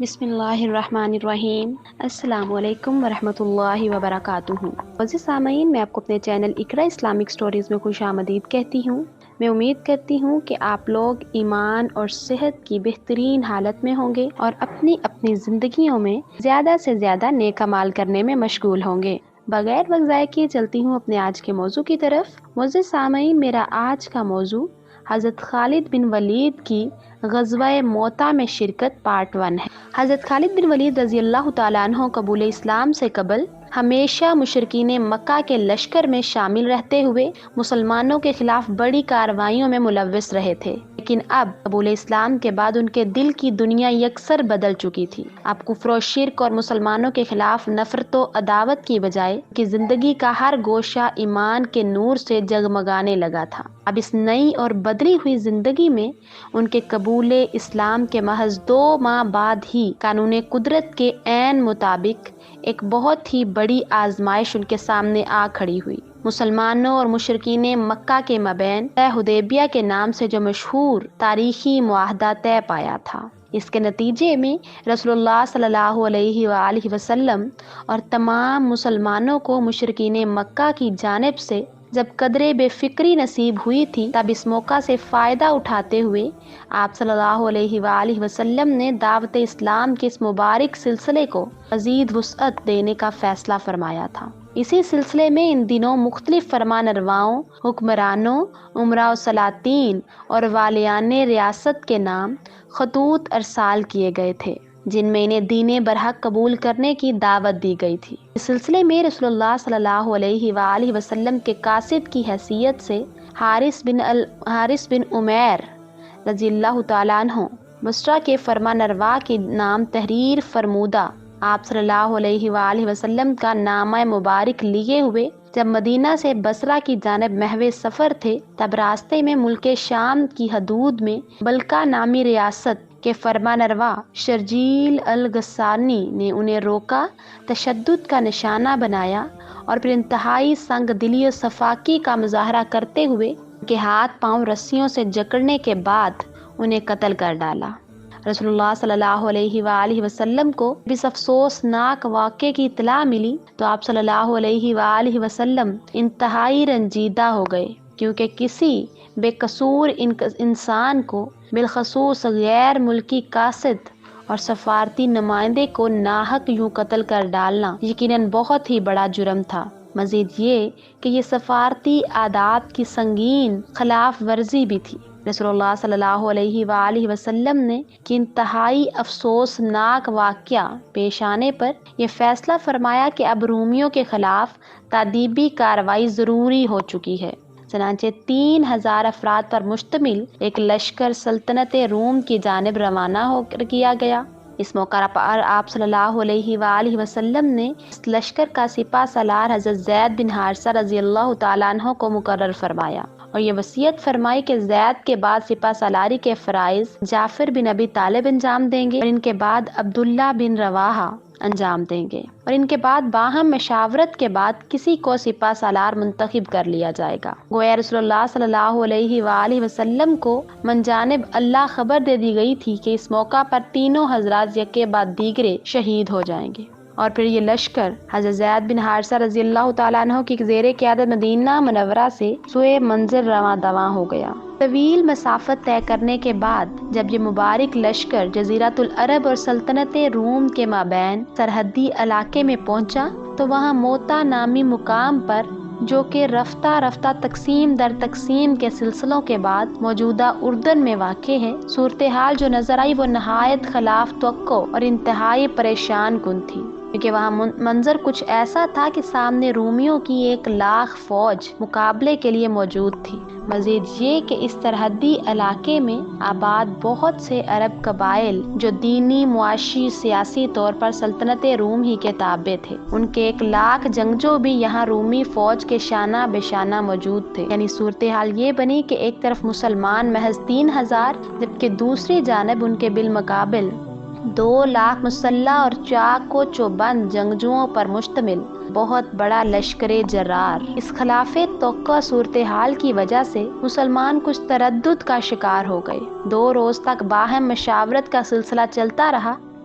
بسم اللہ الرحمن الرحیم۔ السلام علیکم ورحمۃ اللہ وبرکاتہ۔ عزیز سامعین، میں آپ کو اپنے چینل اقرا اسلامک سٹوریز میں خوش آمدید کہتی ہوں۔ میں امید کرتی ہوں کہ آپ لوگ ایمان اور صحت کی بہترین حالت میں ہوں گے اور اپنی زندگیوں میں زیادہ سے زیادہ نیک اعمال کرنے میں مشغول ہوں گے۔ بغیر وقت ضائع کیے چلتی ہوں اپنے آج کے موضوع کی طرف۔ معزز سامعین، میرا آج کا موضوع حضرت خالد بن ولید کی غزوہ موطا میں شرکت پارٹ 1 ہے۔ حضرت خالد بن ولید رضی اللہ تعالیٰ عنہ قبول اسلام سے قبل ہمیشہ مشرکین مکہ کے لشکر میں شامل رہتے ہوئے مسلمانوں کے خلاف بڑی کارروائیوں میں ملوث رہے تھے، لیکن اب قبول اسلام کے بعد ان کے دل کی دنیا یکسر بدل چکی تھی۔ اب کفر و شرک اور مسلمانوں کے خلاف نفرت و عداوت کی بجائے کہ زندگی کا ہر گوشہ ایمان کے نور سے جگمگانے لگا تھا۔ اب اس نئی اور بدلی ہوئی زندگی میں ان کے قبول اسلام کے محض 2 ماہ بعد ہی قانون قدرت کے عین مطابق ایک بہت ہی بڑی آزمائش ان کے سامنے آ کھڑی ہوئی۔ مسلمانوں اور مشرکین مکہ کے مابین طے حدیبیہ کے نام سے جو مشہور تاریخی معاہدہ طے پایا تھا، اس کے نتیجے میں رسول اللہ صلی اللہ علیہ وآلہ وسلم اور تمام مسلمانوں کو مشرکین مکہ کی جانب سے جب قدرے بے فکری نصیب ہوئی تھی، تب اس موقع سے فائدہ اٹھاتے ہوئے آپ صلی اللہ علیہ وآلہ وسلم نے دعوت اسلام کے اس مبارک سلسلے کو مزید وسعت دینے کا فیصلہ فرمایا تھا۔ اسی سلسلے میں ان دنوں مختلف فرمان رواؤں، حکمرانوں، امراء و سلاطین اور والیان ریاست کے نام خطوط ارسال کیے گئے تھے، جن میں انہیں دین برحق قبول کرنے کی دعوت دی گئی تھی۔ اس سلسلے میں رسول اللہ صلی اللہ علیہ وآلہ وسلم کے قاصد کی حیثیت سے حارث بن عمیر رضی اللہ تعالیٰ عنہ بصرہ کے فرمان روا کے نام تحریر فرمودہ آپ صلی اللہ علیہ وآلہ وسلم کا نامہ مبارک لیے ہوئے جب مدینہ سے بصرہ کی جانب محو سفر تھے، تب راستے میں ملک شام کی حدود میں بلقا نامی ریاست کے فرمان روا شرجیل الغسانی نے انہیں روکا، تشدد کا نشانہ بنایا اور پھر انتہائی سنگ دلی و صفاقی کا مظاہرہ کرتے ہوئے ان کے ہاتھ پاؤں رسیوں سے جکڑنے کے بعد انہیں قتل کر ڈالا۔ رسول اللہ صلی اللہ علیہ وآلہ وسلم کو اس افسوسناک واقعے کی اطلاع ملی تو آپ صلی اللہ علیہ وآلہ وسلم انتہائی رنجیدہ ہو گئے، کیونکہ کسی بے قصور انسان کو، بالخصوص غیر ملکی قاصد اور سفارتی نمائندے کو ناحق یوں قتل کر ڈالنا یقیناً بہت ہی بڑا جرم تھا۔ مزید یہ کہ یہ سفارتی آداب کی سنگین خلاف ورزی بھی تھی۔ رسول اللہ صلی اللہ علیہ وآلہ وسلم نے کہ انتہائی افسوسناک واقعہ پیش آنے پر یہ فیصلہ فرمایا کہ اب رومیوں کے خلاف تادیبی کارروائی ضروری ہو چکی ہے۔ چنانچہ 3000 افراد پر مشتمل ایک لشکر سلطنت روم کی جانب روانہ کیا گیا۔ اس موقع پر آپ صلی اللہ علیہ وآلہ وسلم نے اس لشکر کا سپہ سالار حضرت زید بن حارثہ رضی اللہ تعالیٰ عنہ کو مقرر فرمایا اور یہ وصیت فرمائی کہ زید کے بعد سپہ سالاری کے فرائض جعفر بن ابی طالب انجام دیں گے اور ان کے بعد عبداللہ بن رواحہ انجام دیں گے، اور ان کے بعد باہم مشاورت کے بعد کسی کو سپہ سالار منتخب کر لیا جائے گا۔ گویا رسول اللہ صلی اللہ علیہ وآلہ وسلم کو من جانب اللہ خبر دے دی گئی تھی کہ اس موقع پر تینوں حضرات یکے بعد دیگرے شہید ہو جائیں گے، اور پھر یہ لشکر حضرت زید بن حارثہ رضی اللہ تعالیٰ عنہ کی زیر قیادت مدینہ منورہ سے سوئے منزل رواں دواں ہو گیا۔ طویل مسافت طے کرنے کے بعد جب یہ مبارک لشکر جزیرۃ العرب اور سلطنت روم کے مابین سرحدی علاقے میں پہنچا تو وہاں موطا نامی مقام پر، جو کہ رفتہ رفتہ تقسیم در تقسیم کے سلسلوں کے بعد موجودہ اردن میں واقع ہے، صورتحال جو نظر آئی وہ نہایت خلاف توقع اور انتہائی پریشان کن تھی، کیونکہ وہاں منظر کچھ ایسا تھا کہ سامنے رومیوں کی 1,00,000 فوج مقابلے کے لیے موجود تھی۔ مزید یہ کہ اس سرحدی علاقے میں آباد بہت سے عرب قبائل جو دینی، معاشی، سیاسی طور پر سلطنت روم ہی کے تابع تھے، ان کے 1,00,000 جنگجو بھی یہاں رومی فوج کے شانہ بے شانہ موجود تھے۔ یعنی صورتحال یہ بنی کہ ایک طرف مسلمان محض 3,000 جبکہ دوسری جانب ان کے بالمقابل 2,00,000 مسلح اور چاق و چوبند جنگجوؤں پر مشتمل بہت بڑا لشکر جرار۔ اس خلاف توقع صورتحال کی وجہ سے مسلمان کچھ تردد کا شکار ہو گئے۔ 2 روز تک باہم مشاورت کا سلسلہ چلتا رہا